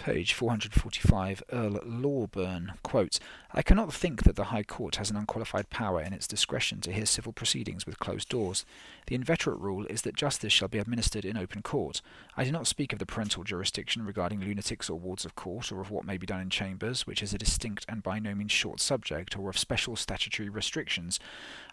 Page 445, Earl Lawburn, quote, "I cannot think that the High Court has an unqualified power in its discretion to hear civil proceedings with closed doors. The inveterate rule is that justice shall be administered in open court. I do not speak of the parental jurisdiction regarding lunatics or wards of court, or of what may be done in chambers, which is a distinct and by no means short subject, or of special statutory restrictions.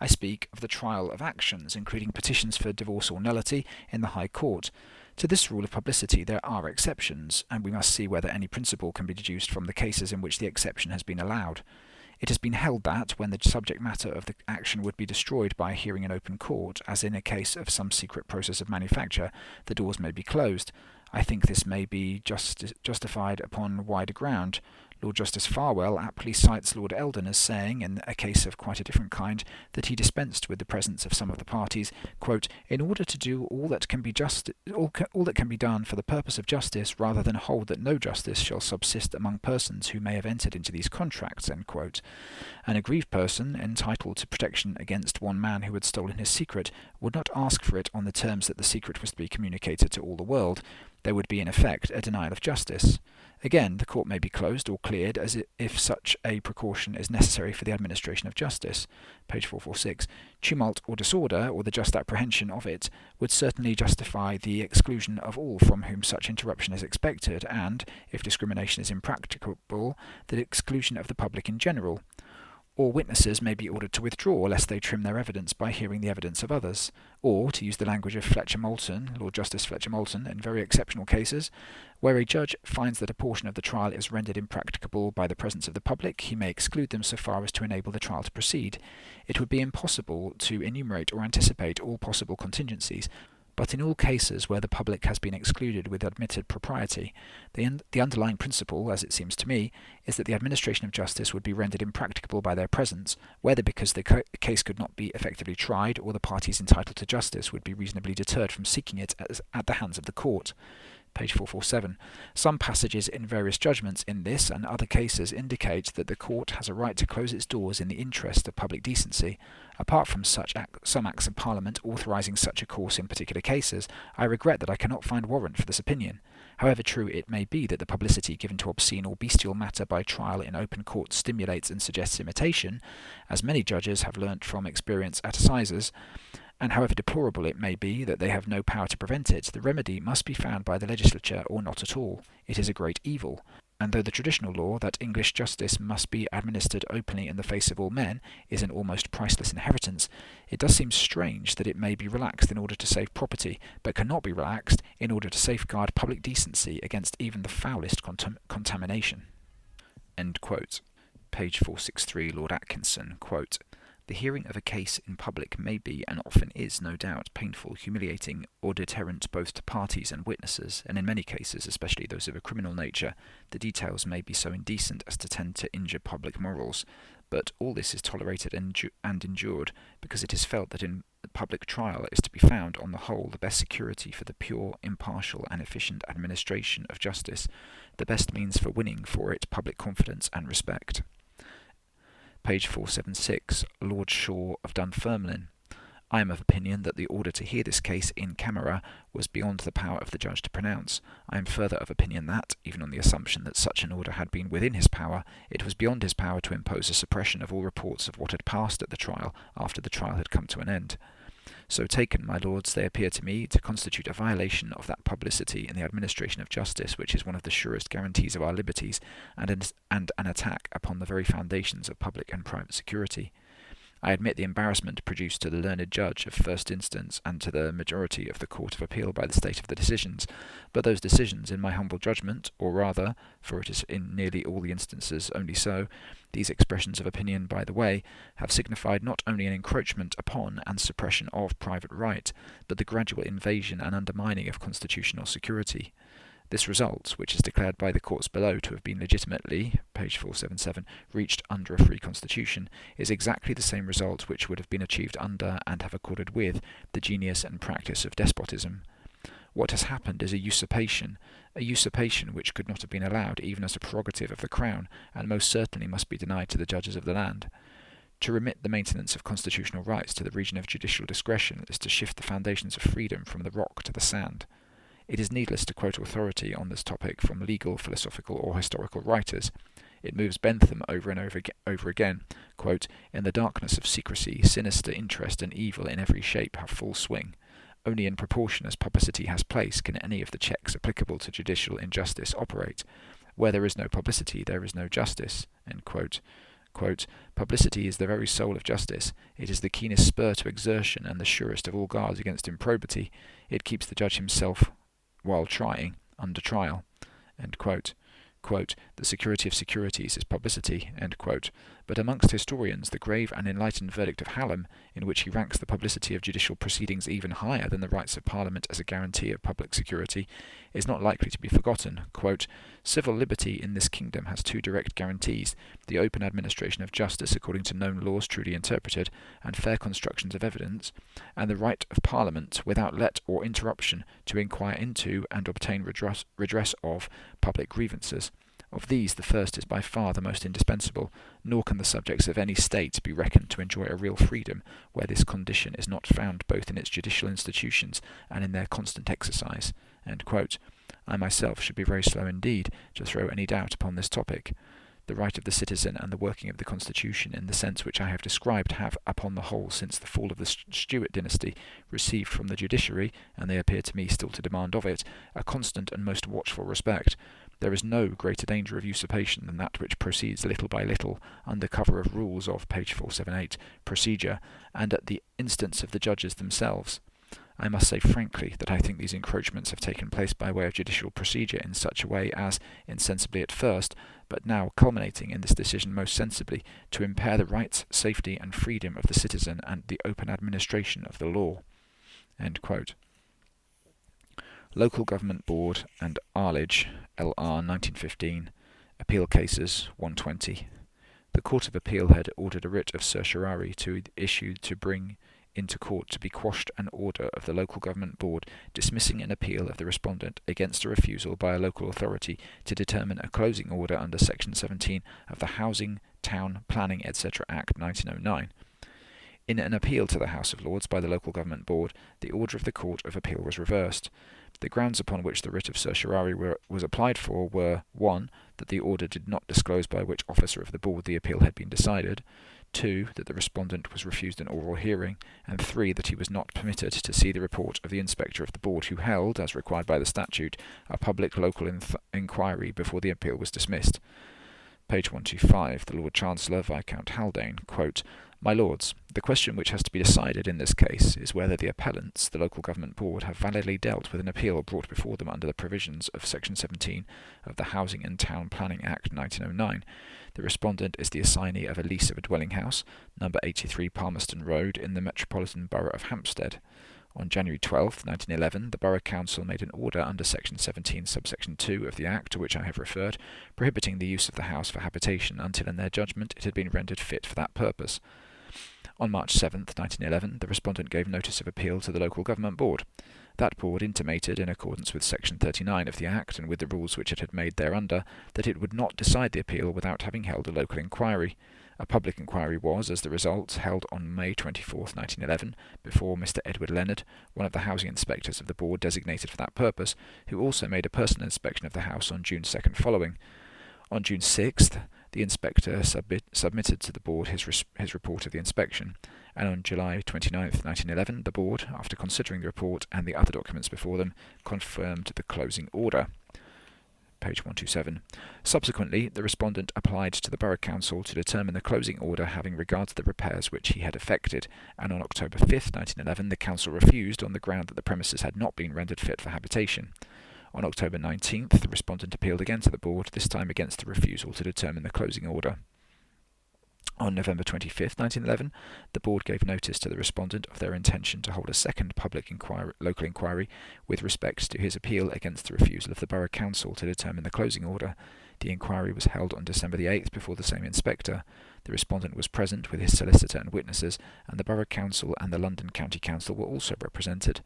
I speak of the trial of actions, including petitions for divorce or nullity, in the High Court. To this rule of publicity there are exceptions, and we must see whether any principle can be deduced from the cases in which the exception has been allowed. It has been held that, when the subject matter of the action would be destroyed by a hearing in open court, as in a case of some secret process of manufacture, the doors may be closed. I think this may be justified upon wider ground. Lord Justice Farwell aptly cites Lord Eldon as saying, in a case of quite a different kind, that he dispensed with the presence of some of the parties, quote, in order to do all that can be done for the purpose of justice, rather than hold that no justice shall subsist among persons who may have entered into these contracts, end quote. An aggrieved person, entitled to protection against one man who had stolen his secret, would not ask for it on the terms that the secret was to be communicated to all the world. There would be in effect a denial of justice. Again, the court may be closed or cleared as if such a precaution is necessary for the administration of justice. Page 446. Tumult or disorder, or the just apprehension of it, would certainly justify the exclusion of all from whom such interruption is expected, and, if discrimination is impracticable, the exclusion of the public in general. Or witnesses may be ordered to withdraw, lest they trim their evidence by hearing the evidence of others. Or, to use the language of Fletcher-Moulton, Lord Justice Fletcher-Moulton, in very exceptional cases, where a judge finds that a portion of the trial is rendered impracticable by the presence of the public, he may exclude them so far as to enable the trial to proceed. It would be impossible to enumerate or anticipate all possible contingencies, but in all cases where the public has been excluded with admitted propriety, the underlying principle, as it seems to me, is that the administration of justice would be rendered impracticable by their presence, whether because the case could not be effectively tried, or the parties entitled to justice would be reasonably deterred from seeking it at the hands of the court. Page 447. Some passages in various judgments in this and other cases indicate that the court has a right to close its doors in the interest of public decency. Apart from some acts of Parliament authorising such a course in particular cases, I regret that I cannot find warrant for this opinion. However true it may be that the publicity given to obscene or bestial matter by trial in open court stimulates and suggests imitation, as many judges have learnt from experience at assizes, and however deplorable it may be that they have no power to prevent it, the remedy must be found by the legislature or not at all. It is a great evil. And though the traditional law that English justice must be administered openly in the face of all men is an almost priceless inheritance, it does seem strange that it may be relaxed in order to save property, but cannot be relaxed in order to safeguard public decency against even the foulest contamination." End quote. Page 463, Lord Atkinson, quote, "The hearing of a case in public may be, and often is, no doubt, painful, humiliating, or deterrent both to parties and witnesses, and in many cases, especially those of a criminal nature, the details may be so indecent as to tend to injure public morals. But all this is tolerated and endured, because it is felt that in public trial is to be found, on the whole, the best security for the pure, impartial, and efficient administration of justice, the best means for winning for it public confidence and respect." Page 476, Lord Shaw of Dunfermline. "I am of opinion that the order to hear this case in camera was beyond the power of the judge to pronounce. I am further of opinion that, even on the assumption that such an order had been within his power, it was beyond his power to impose a suppression of all reports of what had passed at the trial after the trial had come to an end. So taken, my lords, they appear to me to constitute a violation of that publicity in the administration of justice which is one of the surest guarantees of our liberties, and an attack upon the very foundations of public and private security. I admit the embarrassment produced to the learned judge of first instance and to the majority of the Court of Appeal by the state of the decisions, but those decisions, in my humble judgment, or rather, for it is in nearly all the instances only so, these expressions of opinion by the way, have signified not only an encroachment upon and suppression of private right, but the gradual invasion and undermining of constitutional security. This result, which is declared by the courts below to have been legitimately, page 477, reached under a free constitution, is exactly the same result which would have been achieved under, and have accorded with, the genius and practice of despotism. What has happened is a usurpation which could not have been allowed even as a prerogative of the Crown, and most certainly must be denied to the judges of the land. To remit the maintenance of constitutional rights to the region of judicial discretion is to shift the foundations of freedom from the rock to the sand. It is needless to quote authority on this topic from legal, philosophical, or historical writers. It moves Bentham over and over again, quote, "In the darkness of secrecy, sinister interest and evil in every shape have full swing. Only in proportion as publicity has place can any of the checks applicable to judicial injustice operate. Where there is no publicity, there is no justice." End quote. Quote, "Publicity is the very soul of justice. It is the keenest spur to exertion and the surest of all guards against improbity. It keeps the judge himself, while trying, under trial." End quote. Quote, "The security of securities is publicity." End quote. But amongst historians, the grave and enlightened verdict of Hallam, in which he ranks the publicity of judicial proceedings even higher than the rights of Parliament as a guarantee of public security, is not likely to be forgotten. Quote, "Civil liberty in this kingdom has two direct guarantees: the open administration of justice according to known laws truly interpreted, and fair constructions of evidence, and the right of Parliament, without let or interruption, to inquire into and obtain redress of public grievances. Of these the first is by far the most indispensable, nor can the subjects of any state be reckoned to enjoy a real freedom where this condition is not found both in its judicial institutions and in their constant exercise." End quote. I myself should be very slow indeed to throw any doubt upon this topic. The right of the citizen and the working of the constitution in the sense which I have described have, upon the whole, since the fall of the Stuart dynasty, received from the judiciary, and they appear to me still to demand of it, a constant and most watchful respect. There is no greater danger of usurpation than that which proceeds little by little, under cover of rules of, page 478, procedure, and at the instance of the judges themselves. I must say frankly that I think these encroachments have taken place by way of judicial procedure in such a way as, insensibly at first, but now culminating in this decision most sensibly, to impair the rights, safety, and freedom of the citizen and the open administration of the law." End quote. Local Government Board and Arlage, L.R. 1915, Appeal Cases 120. The Court of Appeal had ordered a writ of certiorari to issue to bring into court to be quashed an order of the Local Government Board dismissing an appeal of the respondent against a refusal by a local authority to determine a closing order under Section 17 of the Housing, Town, Planning, etc. Act 1909. In an appeal to the House of Lords by the Local Government Board, the order of the Court of Appeal was reversed. The grounds upon which the writ of certiorari was applied for were 1. That the order did not disclose by which officer of the board the appeal had been decided, 2. That the respondent was refused an oral hearing, and 3. That he was not permitted to see the report of the inspector of the board who held, as required by the statute, a public local inquiry before the appeal was dismissed. Page 125, the Lord Chancellor, Viscount Haldane, quote, "My Lords, the question which has to be decided in this case is whether the appellants, the Local Government Board, have validly dealt with an appeal brought before them under the provisions of Section 17 of the Housing and Town Planning Act 1909. The respondent is the assignee of a lease of a dwelling house, number 83 Palmerston Road, in the Metropolitan Borough of Hampstead. On January 12, 1911, the Borough Council made an order under Section 17, subsection 2 of the Act to which I have referred, prohibiting the use of the house for habitation until in their judgment it had been rendered fit for that purpose. On March 7, 1911, the respondent gave notice of appeal to the Local Government Board. That board intimated, in accordance with Section 39 of the Act and with the rules which it had made thereunder, that it would not decide the appeal without having held a local inquiry. A public inquiry was, as the result, held on May 24, 1911, before Mr. Edward Leonard, one of the housing inspectors of the board designated for that purpose, who also made a personal inspection of the house on June 2nd following. On June 6th, the inspector submitted to the board his report of the inspection, and on July 29, 1911, the board, after considering the report and the other documents before them, confirmed the closing order. Page 127. Subsequently, the respondent applied to the Borough Council to determine the closing order having regard to the repairs which he had effected, and on October 5, 1911, the Council refused on the ground that the premises had not been rendered fit for habitation. On October 19th, the respondent appealed again to the board, this time against the refusal to determine the closing order. On November 25, 1911, the board gave notice to the respondent of their intention to hold a second local inquiry with respect to his appeal against the refusal of the Borough Council to determine the closing order. The inquiry was held on December the 8th before the same inspector. The respondent was present with his solicitor and witnesses, and the Borough Council and the London County Council were also represented.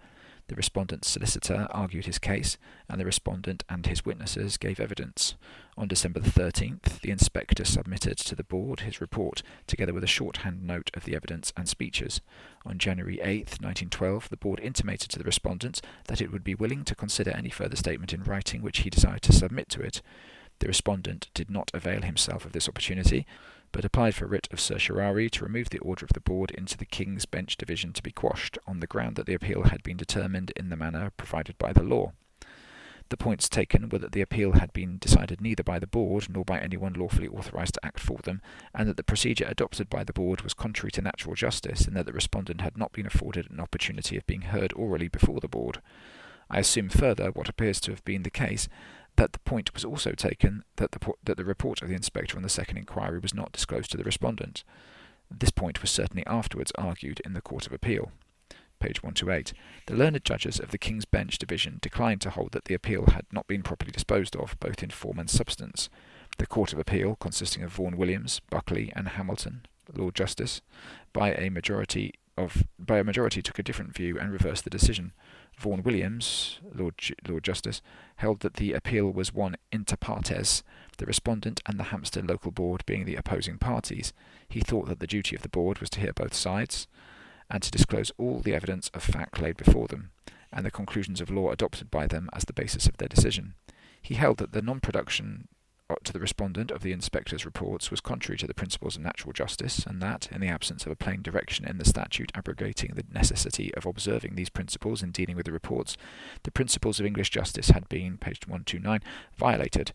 The respondent's solicitor argued his case, and the respondent and his witnesses gave evidence. On December the 13th, the inspector submitted to the board his report, together with a shorthand note of the evidence and speeches. On January 8th, 1912, the board intimated to the respondent that it would be willing to consider any further statement in writing which he desired to submit to it. The respondent did not avail himself of this opportunity, but applied for writ of certiorari to remove the order of the board into the King's Bench Division to be quashed, on the ground that the appeal had been determined in the manner provided by the law. The points taken were that the appeal had been decided neither by the board nor by anyone lawfully authorised to act for them, and that the procedure adopted by the board was contrary to natural justice, and that the respondent had not been afforded an opportunity of being heard orally before the board. I assume further, what appears to have been the case, that the point was also taken that the report of the inspector on the second inquiry was not disclosed to the respondent. This point was certainly afterwards argued in the Court of Appeal. Page 128. The learned judges of the King's Bench Division declined to hold that the appeal had not been properly disposed of, both in form and substance. The Court of Appeal, consisting of Vaughan Williams, Buckley, and Hamilton, Lord Justice, by a majority took a different view and reversed the decision. Vaughan Williams, Lord Justice, held that the appeal was one inter partes, the respondent and the Hampstead Local Board being the opposing parties. He thought that the duty of the board was to hear both sides, and to disclose all the evidence of fact laid before them, and the conclusions of law adopted by them as the basis of their decision. He held that the non-production to the respondent of the inspector's reports was contrary to the principles of natural justice, and that, in the absence of a plain direction in the statute abrogating the necessity of observing these principles in dealing with the reports, the principles of English justice had been, page 129, violated.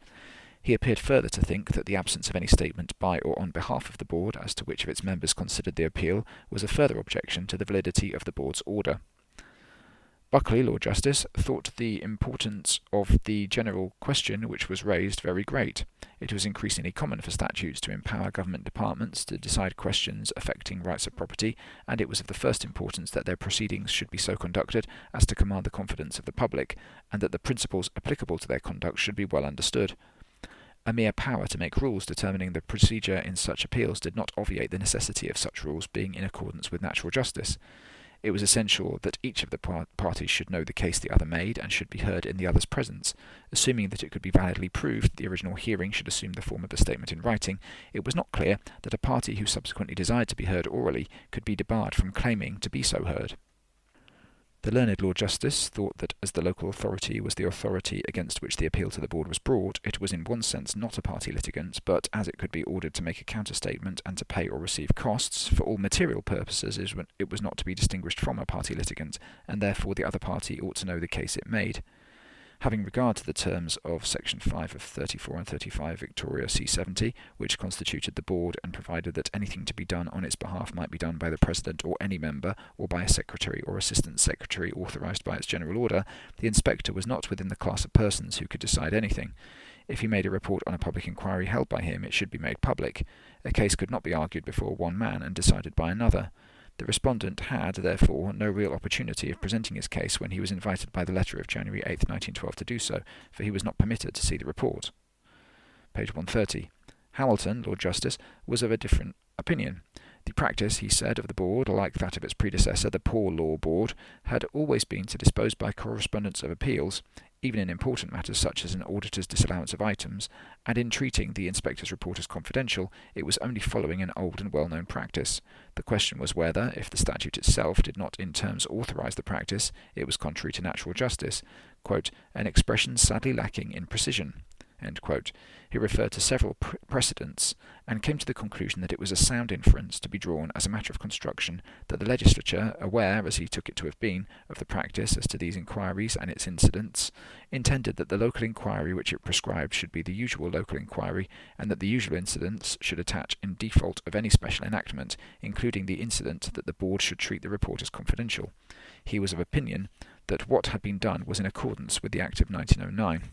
He appeared further to think that the absence of any statement by or on behalf of the board as to which of its members considered the appeal was a further objection to the validity of the board's order. Buckley, Lord Justice, thought the importance of the general question which was raised very great. It was increasingly common for statutes to empower government departments to decide questions affecting rights of property, and it was of the first importance that their proceedings should be so conducted as to command the confidence of the public, and that the principles applicable to their conduct should be well understood. A mere power to make rules determining the procedure in such appeals did not obviate the necessity of such rules being in accordance with natural justice. It was essential that each of the parties should know the case the other made and should be heard in the other's presence. Assuming that it could be validly proved the original hearing should assume the form of a statement in writing, it was not clear that a party who subsequently desired to be heard orally could be debarred from claiming to be so heard. The learned Lord Justice thought that as the local authority was the authority against which the appeal to the board was brought, it was in one sense not a party litigant, but as it could be ordered to make a counter-statement and to pay or receive costs, for all material purposes it was not to be distinguished from a party litigant, and therefore the other party ought to know the case it made. Having regard to the terms of Section 5 of 34 and 35 Victoria C70, which constituted the board and provided that anything to be done on its behalf might be done by the President or any member, or by a Secretary or Assistant Secretary authorised by its general order, the inspector was not within the class of persons who could decide anything. If he made a report on a public inquiry held by him, it should be made public. A case could not be argued before one man and decided by another. The respondent had, therefore, no real opportunity of presenting his case when he was invited by the letter of January 8, 1912 to do so, for he was not permitted to see the report. Page 130. Hamilton, Lord Justice, was of a different opinion. The practice, he said, of the board, like that of its predecessor, the Poor Law Board, had always been to dispose by correspondence of appeals, even in important matters such as an auditor's disallowance of items, and in treating the inspector's report as confidential, it was only following an old and well-known practice. The question was whether, if the statute itself did not in terms authorise the practice, it was contrary to natural justice, quote, an expression sadly lacking in precision. End quote. He referred to several precedents and came to the conclusion that it was a sound inference to be drawn as a matter of construction that the legislature, aware, as he took it to have been, of the practice as to these inquiries and its incidents, intended that the local inquiry which it prescribed should be the usual local inquiry, and that the usual incidents should attach in default of any special enactment, including the incident that the board should treat the report as confidential. He was of opinion that what had been done was in accordance with the Act of 1909.